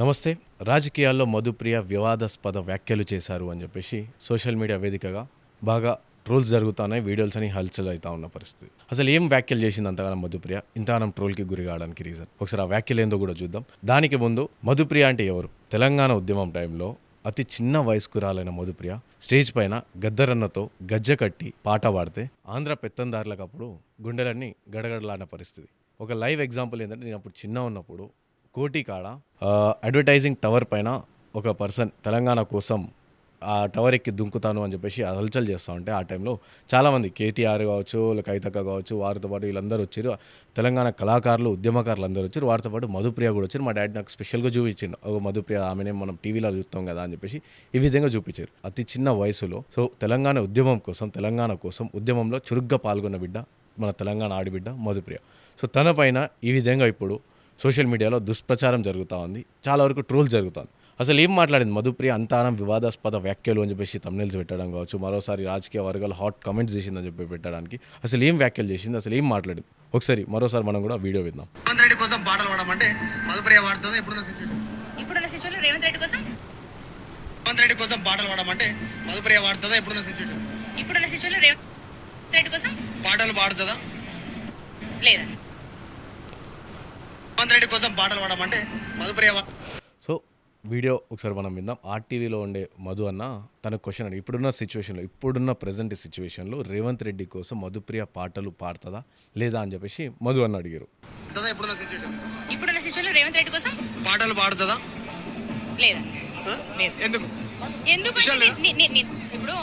నమస్తే. రాజకీయాల్లో మధుప్రియ వివాదాస్పద వ్యాఖ్యలు చేశారు అని చెప్పేసి సోషల్ మీడియా వేదికగా బాగా ట్రోల్స్ జరుగుతున్నాయి. వీడియోస్ అని హల్చల్ అవుతా ఉన్న పరిస్థితి. అసలు ఏం వ్యాఖ్యలు చేసింది అంతగానం మధుప్రియ ఇంతగానం ట్రోల్కి గురి కావడానికి రీజన్ ఒకసారి ఆ వ్యాఖ్యలు ఏందో కూడా చూద్దాం. దానికి ముందు మధుప్రియ అంటే ఎవరు? తెలంగాణ ఉద్యమం టైంలో అతి చిన్న వయస్కురాలైన మధుప్రియ స్టేజ్ పైన గద్దరన్నతో గజ్జ కట్టి పాట పాడితే ఆంధ్ర పెత్తందారులకు అప్పుడు గుండెలన్నీ గడగడలాడిన పరిస్థితి. ఒక లైవ్ ఎగ్జాంపుల్ ఏంటంటే, నేను అప్పుడు చిన్న ఉన్నప్పుడు కోటి కాడ అడ్వర్టైజింగ్ టవర్ పైన ఒక పర్సన్ తెలంగాణ కోసం ఆ టవర్ ఎక్కి దుంకుతాను అని చెప్పేసి హల్చల్ చేస్తూ ఉంటే ఆ టైంలో చాలామంది కేటీఆర్ కావచ్చు, కవితక్క కావచ్చు, వారితో పాటు వీళ్ళందరూ వచ్చారు. తెలంగాణ కళాకారులు, ఉద్యమకారులు అందరూ వచ్చారు. వారితో పాటు మధుప్రియ కూడా వచ్చారు. మా డాడీ నాకు స్పెషల్గా చూపించిండు, ఓ మధుప్రియ ఆమెనే మనం టీవీలో చూస్తాం కదా అని చెప్పేసి ఈ విధంగా చూపించారు. అతి చిన్న వయసులో తెలంగాణ ఉద్యమం కోసం, తెలంగాణ కోసం ఉద్యమంలో చురుగ్గా పాల్గొన్న బిడ్డ మన తెలంగాణ ఆడిబిడ్డ మధుప్రియ. తన పైన ఈ విధంగా ఇప్పుడు సోషల్ మీడియాలో దుష్ప్రచారం జరుగుతూ ఉంది. చాలా వరకు ట్రోల్స్ జరుగుతుంది. అసలు ఏం మాట్లాడింది మధుప్రియ? అంతానం వివాదాస్పద వ్యాఖ్యలు అని చెప్పేసి తమ్నెల్స్ పెట్టడం కావచ్చు, మరోసారి రాజకీయ వర్గాలు హాట్ కామెంట్స్ చేసిందని చెప్పి పెట్టడానికి అసలు ఏం వ్యాఖ్యలు చేసింది, అసలు ఏం మాట్లాడింది ఒకసారి మరోసారి మనం కూడా వీడియో విద్దాం. రేవంత్ రెడ్డి కోసం పాటలు పాడమంటే మధుప్రియ పాడుతుందా? ఇప్పుడున్న సిచువేషన్ రేవంత్ రెడ్డి కోసం పాటలు పాడమంటే మధుప్రియ పాడుతుందా? ఇప్పుడున్న సిచువేషన్ రేవంత్ రెడ్డి కోసం పాటలు పాడుతుందా? లేదా రేవంత్ రెడ్డి కోసం పాటలు పాడమంటే మధుప్రియ. వీడియో ఒకసారి మనం విందాం. ఆర్టీవీలో ఉండే మధు అన్న తన క్వశ్చన్ అడిగి, ఇప్పుడున్న ప్రజెంట్ సిచ్యువేషన్లో రేవంత్ రెడ్డి కోసం మధుప్రియ పాటలు పాడుతుందా లేదా అని చెప్పేసి మధు అన్న అడిగారు. ఇప్పుడున్న సిచ్యువేషన్లో రేవంత్ రెడ్డి కోసం పాటలు పాడుతుందా? లేదా ఎందుకు ఇప్పుడు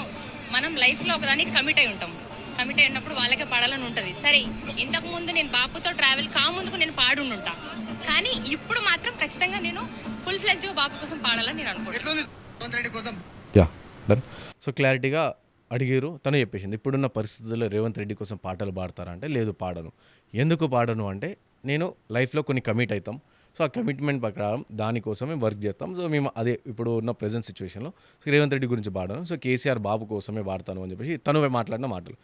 మనం లైఫ్లో ఒకదానికి కమిట్ అయి ఉంటాం. కమిట్ అయి ఉన్నప్పుడు వాళ్ళకే పాడాలని ఉంటుంది. సరే, ఇంతకు ముందు నేను బాపుతో ట్రావెల్ కాముందుకు నేను పాడుంటా, కానీ ఇప్పుడు మాత్రం ఖచ్చితంగా నేను ఫుల్ ఫ్లెజ్డ్గా బాపు కోసం పాడాలని నేను అనుకుంటున్నాను. క్లారిటీగా అడిగారు. తను చెప్పేసింది, ఇప్పుడున్న పరిస్థితుల్లో రేవంత్ రెడ్డి కోసం పాటలు పాడతారా అంటే లేదు, పాడను. ఎందుకు పాడను అంటే, నేను లైఫ్లో కొన్ని కమిట్ అవుతాం. ఆ కమిట్మెంట్ ప్రకారం దానికోసమే వర్క్ చేస్తాం. మేము అదే ఇప్పుడు ఉన్న ప్రజెంట్ సిచ్యువేషన్లో రేవంత్ రెడ్డి గురించి పాడాను. కేసీఆర్ బాబు కోసమే వాడతాను అని చెప్పేసి తను మాట్లాడిన మాటలు.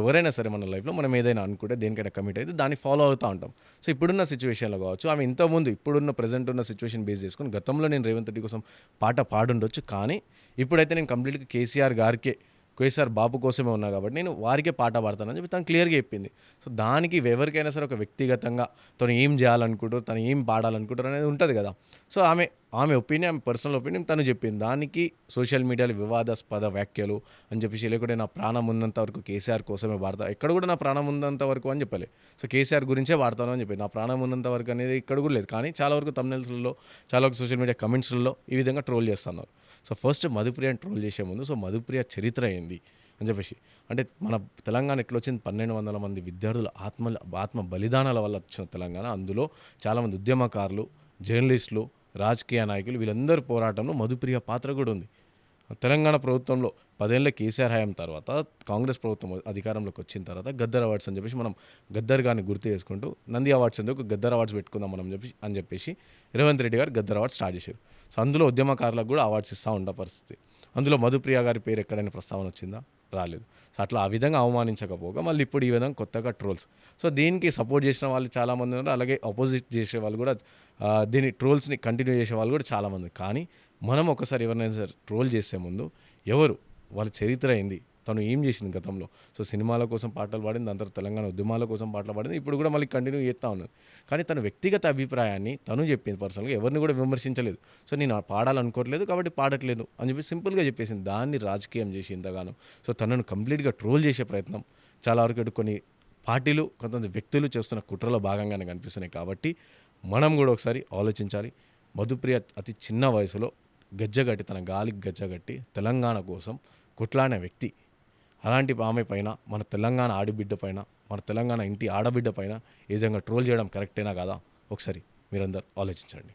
ఎవరైనా సరే మన లైఫ్లో మనం ఏదైనా అనుకుంటే, దేనికైనా కమిట్ అయితే దాన్ని ఫాలో అవుతూ ఉంటాం. ఇప్పుడున్న సిచ్యువేషన్లో కావచ్చు, ఆమె ఇంతకుముందు ఇప్పుడున్న ప్రజెంట్ ఉన్న సిచ్యువేషన్ బేస్ చేసుకుని గతంలో నేను రేవంత్ రెడ్డి కోసం పాట పాడుండొచ్చు, కానీ ఇప్పుడైతే నేను కంప్లీట్గా కేసీఆర్ బాబు కోసమే ఉన్నా కాబట్టి నేను వారికే పాట పాడతానని చెప్పి తను క్లియర్గా చెప్పింది. దానికి ఎవరికైనా సరే ఒక వ్యక్తిగతంగా తను ఏం చేయాలనుకుంటారు, తను ఏం పాడాలనుకుంటారు అనేది ఉంటుంది కదా. ఆమె ఒపీనియన్, ఆమె పర్సనల్ ఒపీనియన్ తను చెప్పింది. దానికి సోషల్ మీడియాలో వివాదాస్పద వ్యాఖ్యలు అని చెప్పేసి, లేకుంటే నా ప్రాణం ఉన్నంత వరకు కేసీఆర్ కోసమే వాడతా, ఎక్కడ కూడా నా ప్రాణం ఉన్నంత వరకు అని చెప్పలే. కేసీఆర్ గురించే వాడతాను అని చెప్పి, నా ప్రాణం ఉన్నంత వరకు అనేది ఇక్కడ కూడా లేదు. కానీ చాలా వరకు తమ్నెల్స్లలో, చాలా వరకు సోషల్ మీడియా కమెంట్స్లలో ఈ విధంగా ట్రోల్ చేస్తున్నారు. ఫస్ట్ మధుప్రియని ట్రోల్ చేసే ముందు మధుప్రియ చరిత్ర ఏంది అని చెప్పేసి, అంటే మన తెలంగాణ ఎట్లా వచ్చింది, 1200 మంది విద్యార్థుల ఆత్మ బలిదానాల వల్ల వచ్చిన తెలంగాణ. అందులో చాలామంది ఉద్యమకారులు, జర్నలిస్టులు, రాజకీయ నాయకులు, వీళ్ళందరి పోరాటంలో మధుప్రియ పాత్ర కూడా ఉంది. తెలంగాణ ప్రభుత్వంలో 10 ఏళ్ళ కేసీఆర్ హయాం తర్వాత కాంగ్రెస్ ప్రభుత్వం అధికారంలోకి వచ్చిన తర్వాత గద్దర్ అవార్డ్స్ అని చెప్పేసి, మనం గద్దర్ గారిని గుర్తు చేసుకుంటూ నంది అవార్డ్స్ ఎందుకు గద్దర్ అవార్డ్స్ పెట్టుకుందాం మనం అని చెప్పేసి రేవంత్ రెడ్డి గారు గద్దర్ అవార్డ్స్ స్టార్ట్ చేశారు. అందులో ఉద్యమకారులకు కూడా అవార్డ్స్ ఇస్తూ ఉంటా పరిస్థితి. అందులో మధుప్రియ గారి పేరు ఎక్కడైనా ప్రస్తావన వచ్చిందా? రాలేదు. అట్లా ఆ విధంగా అవమానించకపోగా మళ్ళీ ఇప్పుడు ఈ విధంగా కొత్తగా ట్రోల్స్. దీనికి సపోర్ట్ చేసిన వాళ్ళు చాలామంది ఉన్నారు, అలాగే అపోజిట్ చేసే వాళ్ళు కూడా, దీని ట్రోల్స్ని కంటిన్యూ చేసే వాళ్ళు కూడా చాలామంది. కానీ మనం ఒకసారి ఎవరినైనా సరే ట్రోల్ చేసే ముందు వాళ్ళ చరిత్ర ఏంది, తను ఏం చేసింది గతంలో. సినిమాల కోసం పాటలు పాడింది, దాని తర్వాత తెలంగాణ ఉద్యమాల కోసం పాటలు పాడింది, ఇప్పుడు కూడా మళ్ళీ కంటిన్యూ చేస్తూ ఉన్నది. కానీ తన వ్యక్తిగత అభిప్రాయాన్ని తను చెప్పింది. పర్సనల్గా ఎవరిని కూడా విమర్శించలేదు. నేను పాడాలనుకోవట్లేదు కాబట్టి పాడట్లేదు అని చెప్పి సింపుల్గా చెప్పేసింది. దాన్ని రాజకీయం చేసి ఇంతగానో తనను కంప్లీట్గా ట్రోల్ చేసే ప్రయత్నం చాలా వరకు కొన్ని పార్టీలు, కొంతమంది వ్యక్తులు చేస్తున్న కుట్రలో భాగంగానే కనిపిస్తున్నాయి. కాబట్టి మనం కూడా ఒకసారి ఆలోచించాలి. మధుప్రియ అతి చిన్న వయసులో గజ్జగట్టి, తన గాలికి గజ్జగట్టి తెలంగాణ కోసం కొట్లాడిన వ్యక్తి. అలాంటి ఆమె పైన, మన తెలంగాణ ఆడిబిడ్డ పైన, మన తెలంగాణ ఇంటి ఆడబిడ్డ పైన ఈ విధంగా ట్రోల్ చేయడం కరెక్టేనా కాదా? ఒకసారి మీరందరూ ఆలోచించండి.